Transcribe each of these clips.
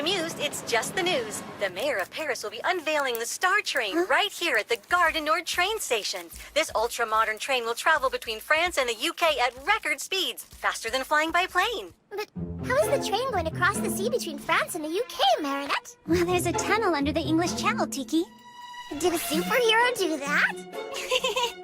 amused, it's just the news. The mayor of Paris will be unveiling the Star Train right here at the Gare du Nord train station. This ultra-modern train will travel between France and the UK at record speeds, faster than flying by plane. But how is the train going to cross the sea between France and the UK, Marinette? Well, there's a tunnel under the English Channel, Tiki. Did a superhero do that?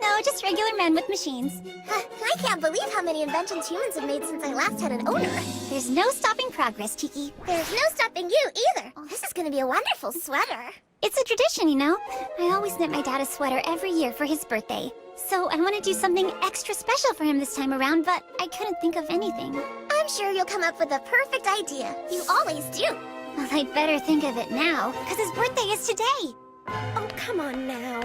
No, just regular men with machines. I can't believe how many inventions humans have made since I last had an owner. There's no stopping progress, Tiki. There's no stopping you either. This is going to be a wonderful sweater. It's a tradition, you know. I always knit my dad a sweater every year for his birthday. So I want to do something extra special for him this time around, but I couldn't think of anything. I'm sure you'll come up with the perfect idea. You always do. Well, I'd better think of it now, because his birthday is today. Oh, come on now.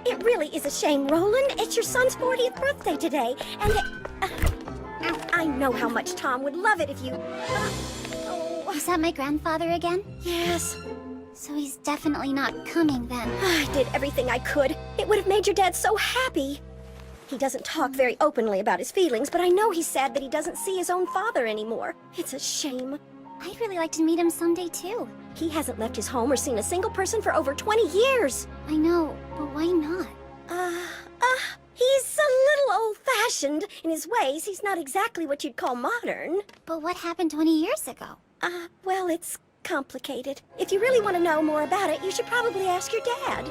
It really is a shame, Roland. It's your son's 40th birthday today, and I know how much Tom would love it if you... Was that my grandfather again? Yes. So he's definitely not coming then. I did everything I could. It would have made your dad so happy. He doesn't talk very openly about his feelings, but I know he's sad that he doesn't see his own father anymore. It's a shame. I'd really like to meet him someday, too. He hasn't left his home or seen a single person for over 20 years. I know, but why not? He's a little old-fashioned in his ways. He's not exactly what you'd call modern. But what happened 20 years ago? Well, it's complicated. If you really want to know more about it, you should probably ask your dad.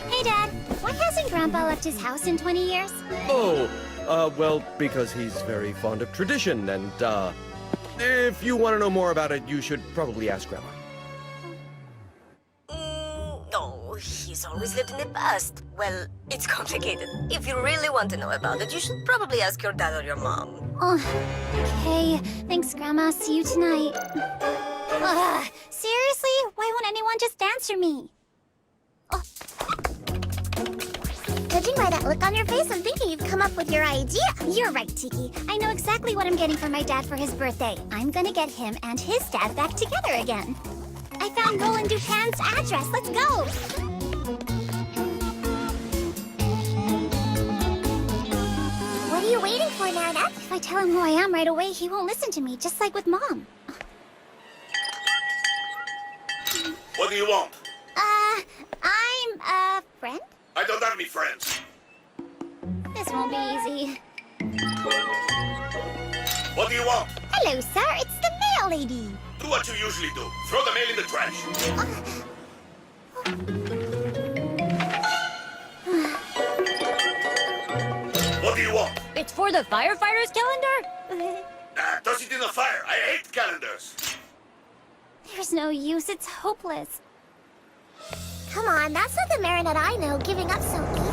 Hey, Dad. Why hasn't Grandpa left his house in 20 years? Oh, well, because he's very fond of tradition, and, if you want to know more about it, you should probably ask Grandma. No, he's always lived in the past. Well, it's complicated. If you really want to know about it, you should probably ask your dad or your mom. Oh, okay. Thanks, Grandma. See you tonight. Seriously? Why won't anyone just answer me? Judging by that look on your face, I'm thinking you've come up with your idea. You're right, Tiki. I know exactly what I'm getting for my dad for his birthday. I'm gonna get him and his dad back together again. I found Roland Dupin's address. Let's go! What are you waiting for, Marinette? If I tell him who I am right away, he won't listen to me, just like with Mom. What do you want? I'm a friend? I don't have any friends. This won't be easy. What do you want? Hello, sir. It's the mail lady. Do what you usually do. Throw the mail in the trash. What do you want? It's for the firefighters calendar? Toss it in the fire. I hate calendars. There's no use. It's hopeless. Come on, that's not the Marinette I know, giving up so easily.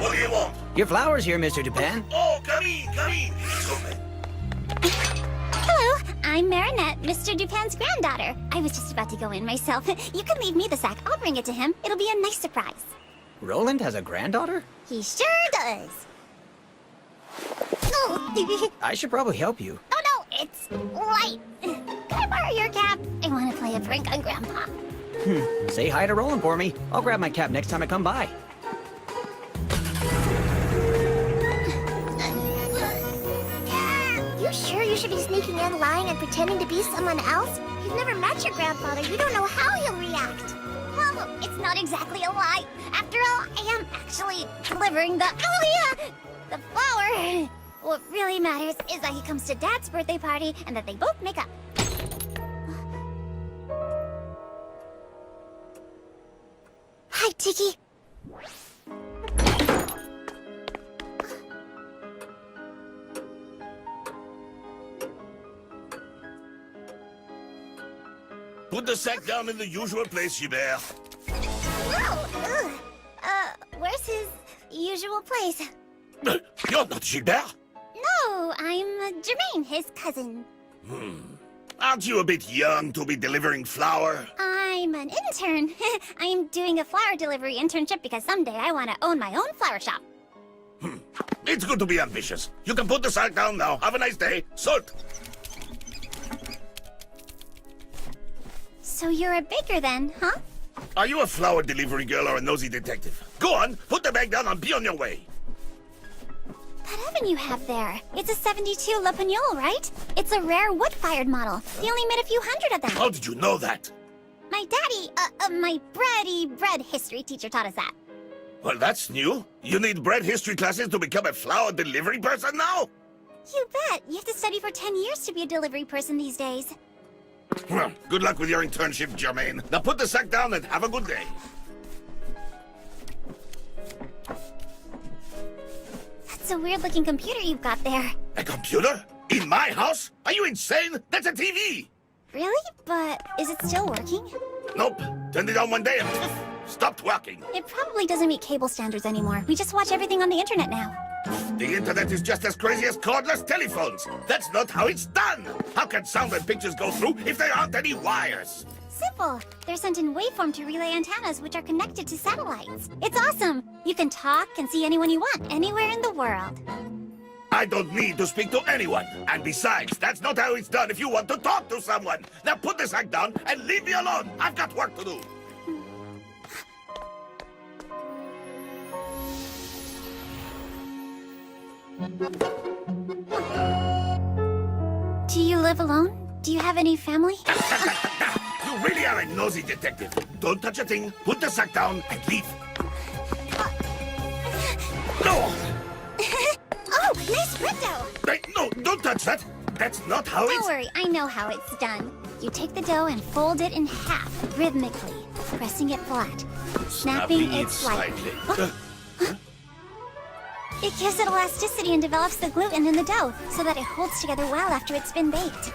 What do you want? Your flowers here, Mr. Dupin. Oh, come in, come in. It's open. Hello, I'm Marinette, Mr. Dupin's granddaughter. I was just about to go in myself. You can leave me the sack. I'll bring it to him. It'll be a nice surprise. Roland has a granddaughter? He sure does. Oh, I should probably help you. oh no, it's light. Can I borrow your cap? I want to play a prank on Grandpa. Say hi to Roland for me. I'll grab my cap next time I come by. You sure you should be sneaking in, lying, and pretending to be someone else? You've never met your grandfather. You don't know how he'll react. Well, it's not exactly a lie. After all, I am actually delivering the flower. What really matters is that he comes to Dad's birthday party and that they both make up. Hi, Tiki. Put the sack down in the usual place, Gilbert. Whoa! Where's his usual place? You're not Gilbert. No, I'm Jermaine, his cousin. Aren't you a bit young to be delivering flour? I'm an intern. I'm doing a flower delivery internship because someday I want to own my own flower shop. It's good to be ambitious. You can put the sack down now. Have a nice day. Salt. So you're a baker then, huh? Are you a flower delivery girl or a nosy detective? Go on, put the bag down and be on your way. That oven you have there, it's a 72 Le Pagnol, right? It's a rare wood-fired model. They only made a few hundred of them. How did you know that? My daddy, my bread history teacher taught us that. Well, that's new. You need bread history classes to become a flower delivery person now? You bet. You have to study for 10 years to be a delivery person these days. Well, good luck with your internship, Jermaine. Now put the sack down and have a good day. That's a weird-looking computer you've got there. A computer? In my house? Are you insane? That's a TV! Really? But is it still working? Nope. Turned it on one day and poof, stopped working. It probably doesn't meet cable standards anymore. We just watch everything on the internet now. The internet is just as crazy as cordless telephones. That's not how it's done. How can sound and pictures go through if there aren't any wires? Simple. They're sent in waveform to relay antennas, which are connected to satellites. It's awesome. You can talk and see anyone you want, anywhere in the world. I don't need to speak to anyone. And besides, that's not how it's done if you want to talk to someone. Now put the sack down and leave me alone. I've got work to do. Do you live alone? Do you have any family? You really are a nosy detective. Don't touch a thing, put the sack down, and leave. No! Oh, nice bread dough! Hey, no, don't touch that. That's not how Don't it's... worry, I know how it's done. You take the dough and fold it in half, rhythmically, pressing it flat, snapping it slightly. It gives it elasticity and develops the gluten in the dough, so that it holds together well after it's been baked.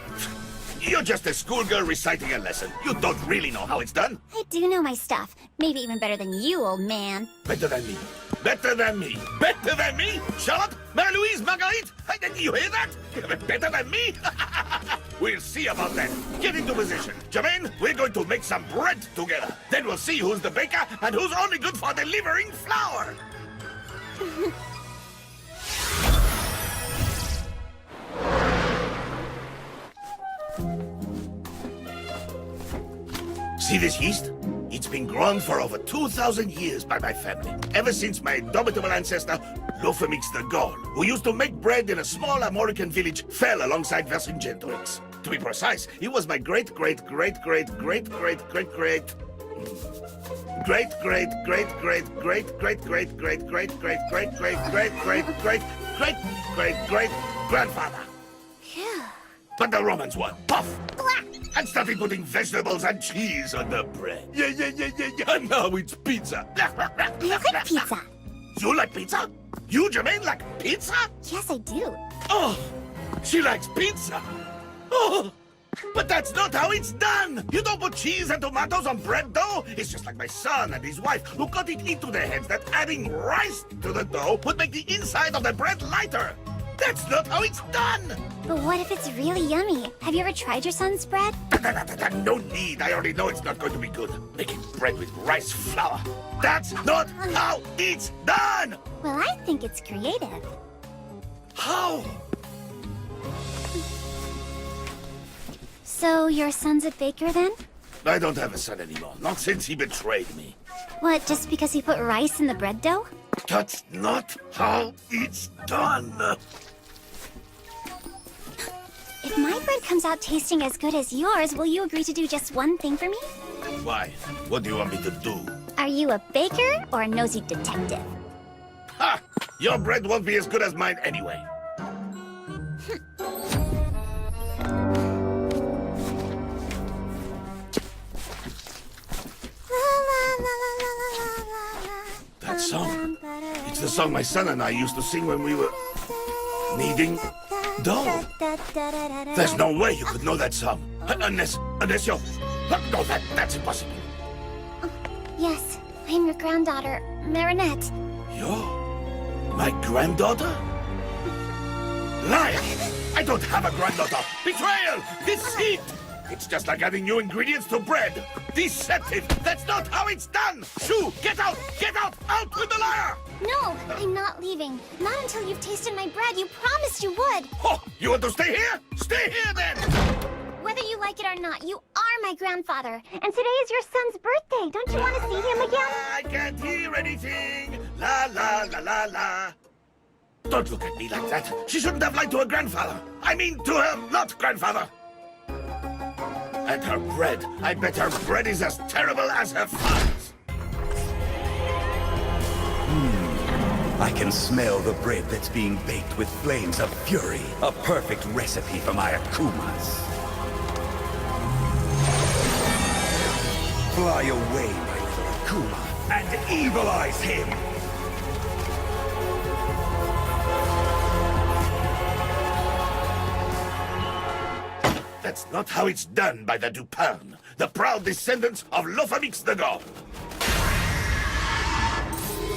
You're just a schoolgirl reciting a lesson. You don't really know how it's done. I do know my stuff. Maybe even better than you, old man. Better than me. Better than me. Better than me? Charlotte? Marie-Louise? Marguerite? You hear that? Better than me? We'll see about that. Get into position. Jermaine, we're going to make some bread together. Then we'll see who's the baker and who's only good for delivering flour. See this yeast? It's been grown for over 2,000 years by my family. Ever since my indomitable ancestor, Lophamix the Gaul, who used to make bread in a small Armorican village, fell alongside Vercingetorix. To be precise, he was my great-great-great-great-great-great-great-great-great-great-great-great-great-great-great-great-grandfather. Phew. But the Romans won. Puff! And started putting vegetables and cheese on the bread. Yeah. And now it's pizza. I like pizza. You like pizza? You, Jermaine, like pizza? Yes, I do. Oh, she likes pizza. Oh, but that's not how it's done. You don't put cheese and tomatoes on bread dough. It's just like my son and his wife who got it into their heads that adding rice to the dough would make the inside of the bread lighter. That's not how it's done. But what if it's really yummy? Have you ever tried your son's bread? No need. I already know it's not going to be good. Making bread with rice flour. That's not how it's done. Well, I think it's creative. How? So your son's a baker then? I don't have a son anymore. Not since he betrayed me. What, just because he put rice in the bread dough? That's not how it's done. If my bread comes out tasting as good as yours, will you agree to do just one thing for me? Why? What do you want me to do? Are you a baker or a nosy detective? Ha! Your bread won't be as good as mine anyway. That song. It's the song my son and I used to sing when we were kneading dough. There's no way you could know that song. Unless you're... No, that's impossible. Yes, I'm your granddaughter, Marinette. You're my granddaughter? Liar! I don't have a granddaughter! Betrayal! Deceit! It's just like adding new ingredients to bread. Deceptive! That's not how it's done! Shoo! Get out! Get out! Out with the liar! No, I'm not leaving. Not until you've tasted my bread. You promised you would. Oh, you want to stay here? Stay here then! Whether you like it or not, you are my grandfather, and today is your son's birthday. Don't you want to see him again? I can't hear anything. La la la la la. Don't look at me like that. She shouldn't have lied to her grandfather. I mean, to her not grandfather. And her bread. I bet her bread is as terrible as her father's. I can smell the bread that's being baked with flames of fury. A perfect recipe for my Akumas. Fly away, my little Akuma, and evilize him! That's not how it's done by the Dupin, the proud descendants of Lophamix the God.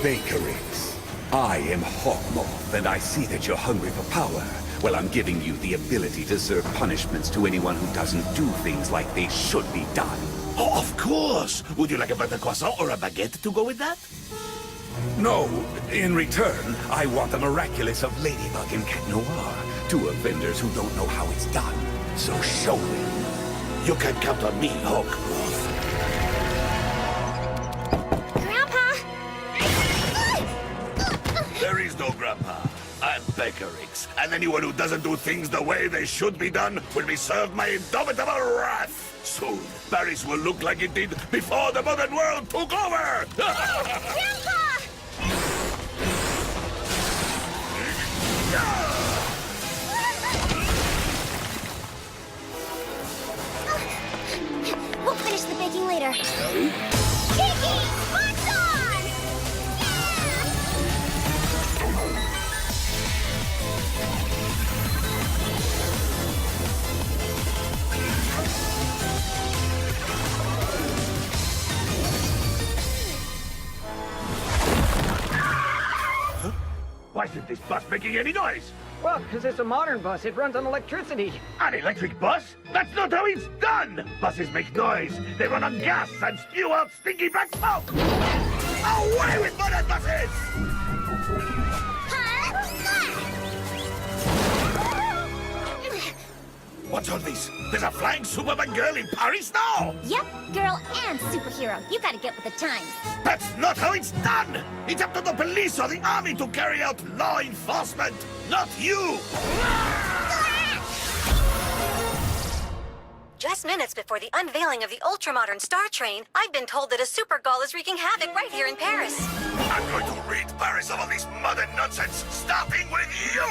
Bakerix, I am Hawkmoth, and I see that you're hungry for power. Well, I'm giving you the ability to serve punishments to anyone who doesn't do things like they should be done. Oh, of course. Would you like a butter croissant or a baguette to go with that? No, in return, I want the miraculous of Ladybug and Cat Noir, two offenders who don't know how it's done. So show them. You can count on me, Hawkmoth. Grandpa! There is no Grandpa. I'm Bakerix, and anyone who doesn't do things the way they should be done will be served my indomitable wrath. Soon, Paris will look like it did before the modern world took over! Grandpa! We'll finish the baking later. Kiki! Sparks on! Why isn't this bus making any noise? Well, because it's a modern bus. It runs on electricity. An electric bus? That's not how it's done! Buses make noise. They run on gas and spew out stinky black smoke! Away with modern buses! What's all this? There's a flying Superman girl in Paris now? Yep, girl and superhero. You gotta get with the times. That's not how it's done! It's up to the police or the army to carry out law enforcement, not you! Just minutes before the unveiling of the ultramodern Star Train, I've been told that a Supergall is wreaking havoc right here in Paris. I'm going to rid Paris of all this modern nonsense, starting with you!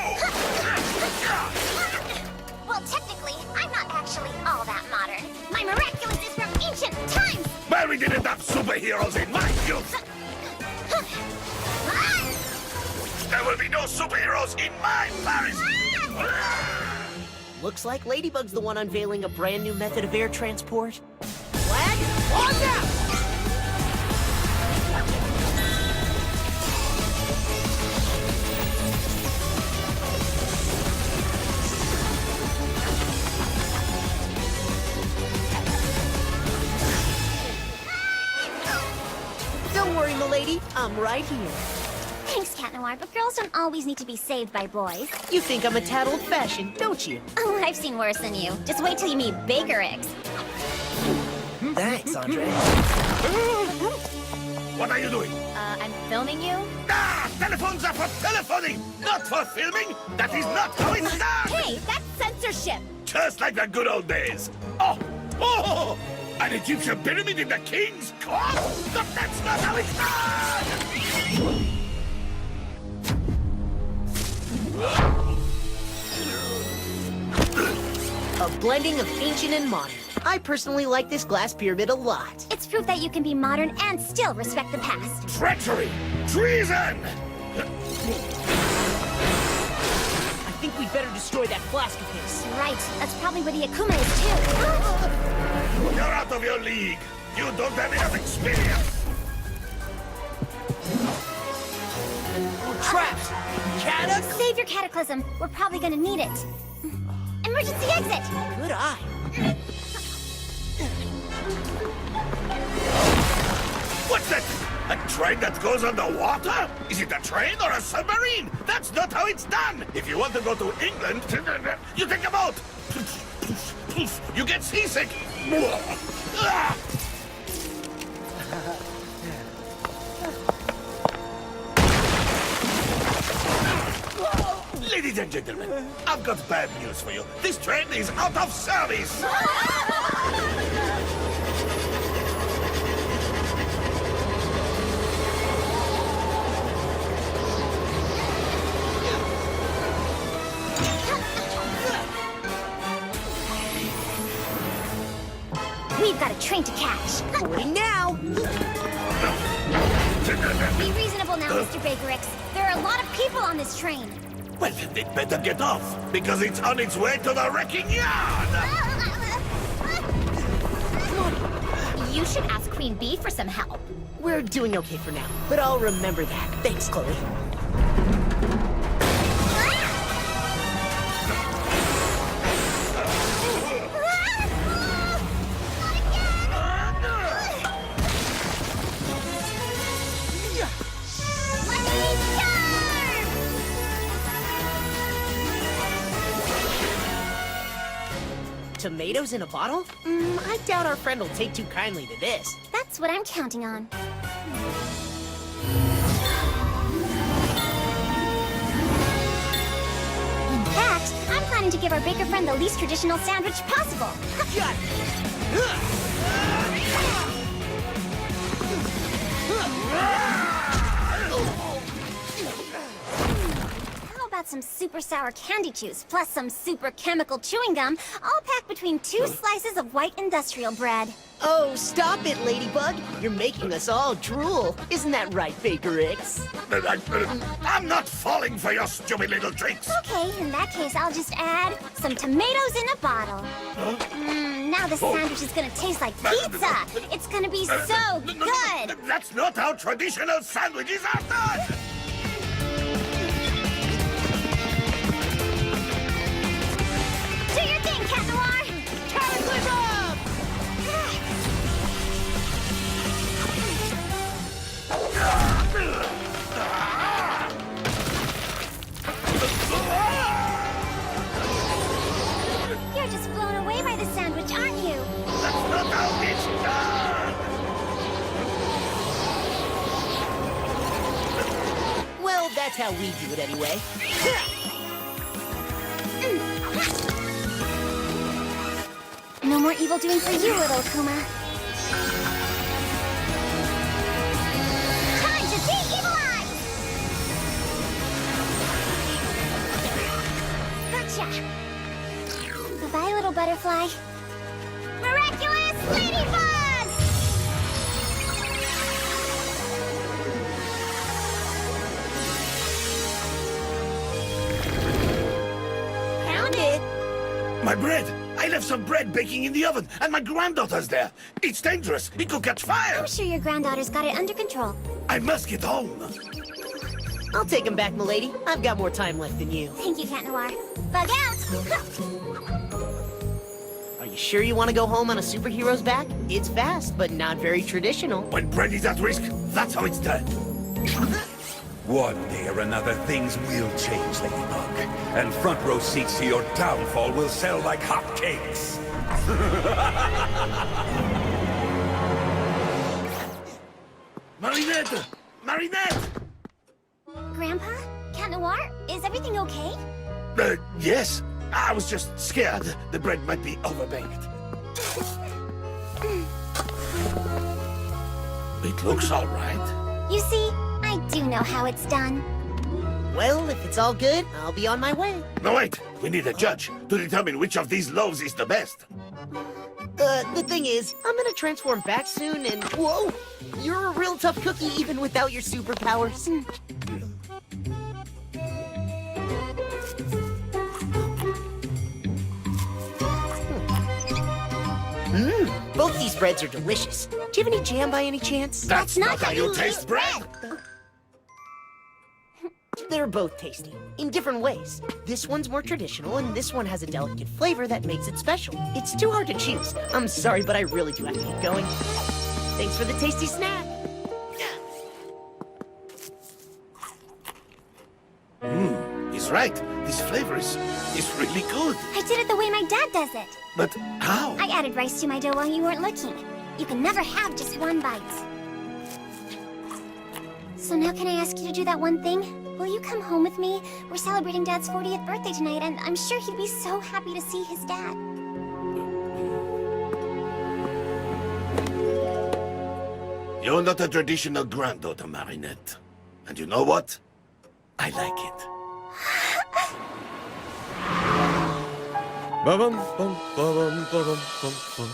Well, technically, I'm not actually all that modern. My miraculous is from ancient times! Well, we didn't have superheroes in my youth! There will be no superheroes in my Paris! Looks like Ladybug's the one unveiling a brand new method of air transport. Flag, on out! Don't worry, m'lady. I'm right here. Thanks, Cat Noir, but girls don't always need to be saved by boys. You think I'm a tad old-fashioned, don't you? Oh, I've seen worse than you. Just wait till you meet Bakerix. Thanks, Andre. What are you doing? I'm filming you? Ah! Telephones are for telephoning, not for filming! That is not how it's done! Hey, that's censorship! Just like the good old days. Oh! Oh! An Egyptian pyramid in the king's court? But that's not how it's done! A blending of ancient and modern. I personally like this glass pyramid a lot. It's proof that you can be modern and still respect the past. Treachery! Treason! I think we'd better destroy that flask of his. Right, that's probably where the Akuma is too. You're out of your league. You don't have enough experience. Trapped! Save your cataclysm. We're probably gonna need it. Emergency exit! Good eye. What's that? A train that goes underwater? Is it a train or a submarine? That's not how it's done. If you want to go to England, you take a boat. You get seasick. Ladies and gentlemen, I've got bad news for you. This train is out of service! We've got a train to catch. Boarding now. Be reasonable now, Mr. Bakerix. There are a lot of people on this train. Well, then they'd better get off, because it's on its way to the wrecking yard! You should ask Queen Bee for some help. We're doing okay for now, but I'll remember that. Thanks, Chloe. Tomatoes in a bottle? I doubt our friend will take too kindly to this. That's what I'm counting on. In fact, I'm planning to give our baker friend the least traditional sandwich possible. Got How about some super sour candy chews plus some super chemical chewing gum, all packed between 2 slices of white industrial bread? Oh, stop it, Ladybug. You're making us all drool. Isn't that right, Bakerix? I'm not falling for your stupid little tricks! Okay, in that case, I'll just add some tomatoes in a bottle. Now the sandwich is gonna taste like pizza. It's gonna be so good. That's not how traditional sandwiches are done! Do your thing, Cat Noir. Cataclysm! You're just blown away by the sandwich, aren't you? That's not how it's done! Well, that's how we do it anyway. No more evil doing for you, little Kuma. Time to de-evilize! Gotcha! Bye-bye, little butterfly. Miraculous Ladybug! Found it! My bread! I left some bread baking in the oven, and my granddaughter's there. It's dangerous. It could catch fire. I'm sure your granddaughter's got it under control. I must get home. I'll take him back, milady. I've got more time left than you. Thank you, Cat Noir. Bug out! Are you sure you want to go home on a superhero's back? It's fast, but not very traditional. When bread is at risk, that's how it's done. One day or another, things will change, Ladybug. And front row seats to your downfall will sell like hotcakes. Marinette! Marinette! Grandpa? Cat Noir? Is everything okay? Yes. I was just scared the bread might be overbaked. It looks all right. You see, I do know how it's done. Well, if it's all good, I'll be on my way. No, wait. We need a judge to determine which of these loaves is the best. The thing is, I'm gonna transform back soon and... Whoa! You're a real tough cookie even without your superpowers. Both these breads are delicious. Do you have any jam by any chance? That's not how you taste bread! They're both tasty, in different ways. This one's more traditional, and this one has a delicate flavor that makes it special. It's too hard to choose. I'm sorry, but I really do have to keep going. Thanks for the tasty snack. He's right. this flavor is really good. I did it the way my dad does it. But how? I added rice to my dough while you weren't looking. You can never have just one bite. So now can I ask you to do that one thing? Will you come home with me? We're celebrating Dad's 40th birthday tonight, and I'm sure he'd be so happy to see his dad. You're not a traditional granddaughter, Marinette. And you know what? I like it. Ba-bum, bum, ba-bum, ba-bum, bum, bum.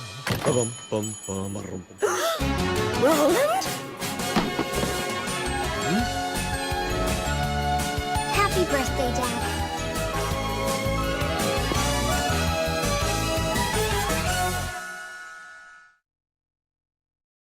Ba-bum, bum, bum, ba-rum, bum. Roland? Happy birthday, Dad.